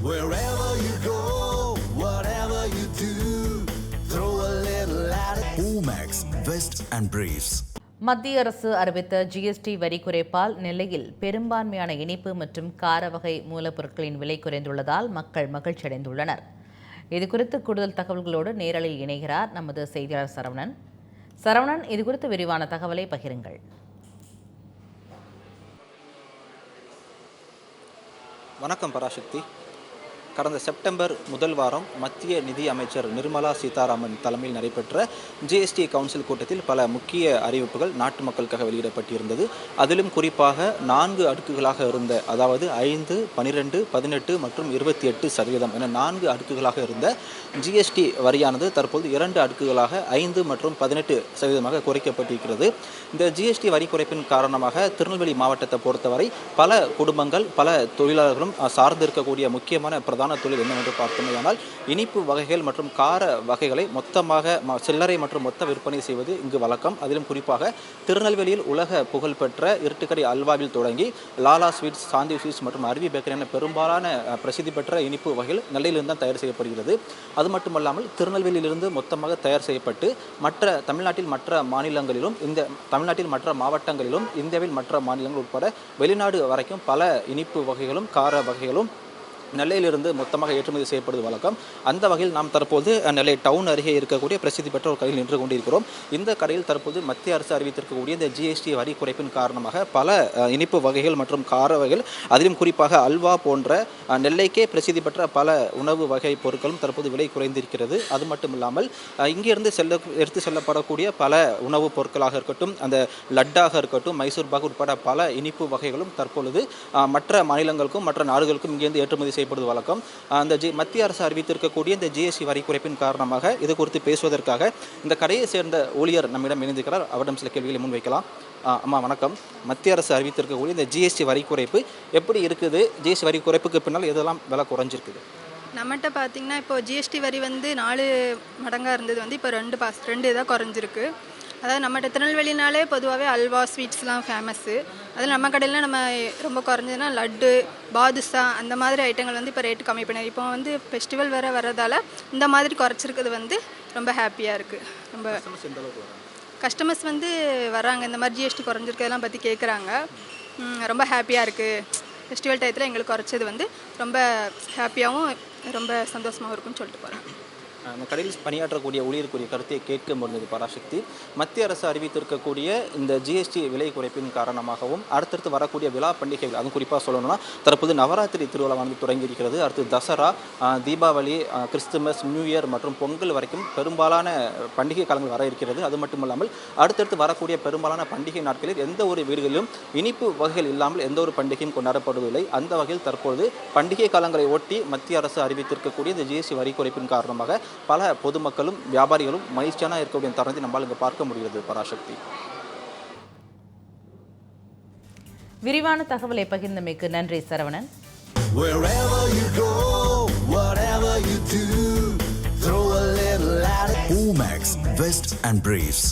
Wherever you go, whatever you do, throw a little at it. Omax, Vest and Briefs. மத்திய அரசு அறிவித்த GST வரி குறைப்பால் நெல்லையில் பெரும்பான்மையான இனிப்பு மற்றும் கார வகை மூலப்பொருட்களின் விலை குறைந்துள்ளதால் மக்கள் மகிழ்ச்சியடைந்துள்ளனர். இதுகுறித்து கூடுதல் தகவல்களோடு நேரலில் இணைகிறார் நமது செய்தியாளர் சரவணன். சரவணன், இதுகுறித்து விரிவான தகவலை பகிருங்கள். வணக்கம் பராசக்தி. கடந்த செப்டம்பர் முதல் வாரம் மத்திய நிதி அமைச்சர் நிர்மலா சீதாராமன் தலைமையில் நடைபெற்ற ஜிஎஸ்டி கவுன்சில் கூட்டத்தில் பல முக்கிய அறிவிப்புகள் நாட்டு மக்களுக்காக வெளியிடப்பட்டிருந்தது. அதிலும் குறிப்பாக 4 அடுக்குகளாக இருந்த, அதாவது 5, 12, 18 மற்றும் 28% என 4 அடுக்குகளாக இருந்த ஜிஎஸ்டி வரியானது தற்போது 2 அடுக்குகளாக 5 மற்றும் 18% குறைக்கப்பட்டிருக்கிறது. இந்த ஜிஎஸ்டி வரி குறைப்பின் காரணமாக திருநெல்வேலி மாவட்டத்தை பொறுத்தவரை பல குடும்பங்கள், பல தொழிலாளர்களும் சார்ந்திருக்கக்கூடிய முக்கியமான பிரதான தொழில் என்னவென்று பார்த்தோமேயானால் இனிப்பு வகைகள் மற்றும் கார வகைகளை மொத்தமாக சில்லறை மற்றும் மொத்த விற்பனை செய்வது இங்கு வழக்கம். அதிலும் குறிப்பாக திருநெல்வேலியில் உலக புகழ்பெற்ற இருட்டுக்கடை அல்வாவில் தொடங்கி லாலா ஸ்வீட்ஸ், சாந்தி ஸ்வீட்ஸ் மற்றும் அருவி பேக்கரி என பெரும்பாலான பிரசித்தி பெற்ற இனிப்பு வகைகள் நெல்லையிலிருந்து தான் தயார் செய்யப்படுகிறது. அது மட்டுமல்லாமல் திருநெல்வேலியிலிருந்து மொத்தமாக தயார் செய்யப்பட்டு தமிழ்நாட்டில் மற்ற மாநிலங்களிலும், தமிழ்நாட்டில் மற்ற மாவட்டங்களிலும், இந்தியாவில் மற்ற மாநிலங்கள் உட்பட வெளிநாடு வரைக்கும் பல இனிப்பு வகைகளும் கார வகைகளும் நெல்லையிலிருந்து மொத்தமாக ஏற்றுமதி செய்யப்படுவது வழக்கம். அந்த வகையில் நாம் தற்போது நெல்லை டவுன் அருகே இருக்கக்கூடிய பிரசித்தி பெற்ற ஒரு கடையில் நின்று கொண்டிருக்கிறோம். இந்த கடையில் தற்போது மத்திய அரசு அறிவித்திருக்கக்கூடிய இந்த ஜிஎஸ்டி வரி குறைப்பின் காரணமாக பல இனிப்பு வகைகள் மற்றும் கார வகைகள், அதிலும் குறிப்பாக அல்வா போன்ற நெல்லைக்கே பிரசித்தி பெற்ற பல உணவு வகை பொருட்களும் தற்போது விலை குறைந்திருக்கிறது. அது மட்டும் இல்லாமல் இங்கிருந்து எடுத்து செல்லப்படக்கூடிய பல உணவுப் பொருட்களாக இருக்கட்டும், அந்த லட்டாக இருக்கட்டும், மைசூர் பாக் உட்பட பல இனிப்பு வகைகளும் தற்பொழுது மற்ற மாநிலங்களுக்கும் மற்ற நாடுகளுக்கும் இங்கிருந்து ஏற்றுமதி செய்யப்படுவது வழக்கம். அந்த மத்திய அரசு அறிவித்திருக்கக்கூடிய இந்த ஜிஎஸ்டி வரி குறைப்பின் காரணமாக இது குறித்து பேசுவதற்காக இந்த கடையை சேர்ந்த ஊழியர் நம்மிடம் இணைந்திருக்கிறார். அவரிடம் சில கேள்விகளை முன்வைக்கலாம். அம்மா வணக்கம். மத்திய அரசு அறிவித்திருக்கக்கூடிய இந்த ஜிஎஸ்டி வரி குறைப்பு எப்படி இருக்குது? ஜிஎஸ்டி வரி குறைப்புக்கு பின்னால் எதெல்லாம் விலை குறைஞ்சிருக்குது? நம்மகிட்ட பார்த்தீங்கன்னா இப்போ ஜிஎஸ்டி வரி 4 மடங்காக இருந்தது இப்போ 2 இதாக குறைஞ்சிருக்கு. அதாவது நம்மகிட்ட திருநெல்வேலினாலே பொதுவாகவே அல்வா ஸ்வீட்ஸ்லாம் ஃபேமஸ்ஸு. அதில் நம்ம கடையில் நம்ம ரொம்ப குறைஞ்சதுன்னா லட்டு, பாதுஷா அந்த மாதிரி ஐட்டங்கள் இப்போ ரேட்டு கம்மி பண்ணி இப்போ ஃபெஸ்டிவல் வேறு வர்றதால இந்த மாதிரி குறைச்சிருக்கிறது ரொம்ப ஹாப்பியாக இருக்குது. ரொம்ப கஸ்டமர்ஸ் வர்றாங்க, இந்த மாதிரி ஜிஎஸ்டி குறைஞ்சிருக்கிறதெல்லாம் பற்றி கேட்குறாங்க. ரொம்ப ஹாப்பியாக இருக்குது. ஃபெஸ்டிவல் டயத்தில் எங்களுக்கு குறைச்சது ரொம்ப ஹாப்பியாகவும் ரொம்ப சந்தோஷமாகவும் இருக்குன்னு சொல்லிட்டு போகிறேன். அந்த கடையில் பணியாற்றக்கூடிய ஊழியருக்குரிய கருத்தை கேட்க முடிந்தது பராசக்தி. மத்திய அரசு அறிவித்திருக்கக்கூடிய இந்த ஜிஎஸ்டி விலை குறைப்பின் காரணமாகவும் அடுத்தடுத்து வரக்கூடிய விழா பண்டிகைகள், அதுவும் குறிப்பாக சொல்லணும்னா தற்போது நவராத்திரி திருவிழா தொடங்கி இருக்கிறது. அடுத்து Dussehra, Deepavali, Christmas, new year மற்றும் பொங்கல் வரைக்கும் பெரும்பாலான பண்டிகை காலங்கள் வர இருக்கிறது. அது மட்டும் இல்லாமல் அடுத்தடுத்து வரக்கூடிய பெரும்பாலான பண்டிகை நாட்களில் எந்த ஒரு வீடுகளிலும் இனிப்பு வகைகள் இல்லாமல் எந்த ஒரு பண்டிகையும் கொண்டாடப்படுவதில்லை. அந்த வகையில் தற்போது பண்டிகை காலங்களை ஒட்டி மத்திய அரசு அறிவித்திருக்கக்கூடிய இந்த ஜிஎஸ்டி வரி குறைப்பின் காரணமாக பல பொதுமக்களும் வியாபாரிகளும் மகிழ்ச்சியான இருக்கக்கூடிய தருணத்தை நம்மால் இங்கு பார்க்க முடிகிறது. பராசக்தி, விரிவான தகவலை பகிர்ந்தமைக்கு நன்றி Saravanan. Wherever you go, whatever you do, throw a little at it. Omax, Vest and Briefs.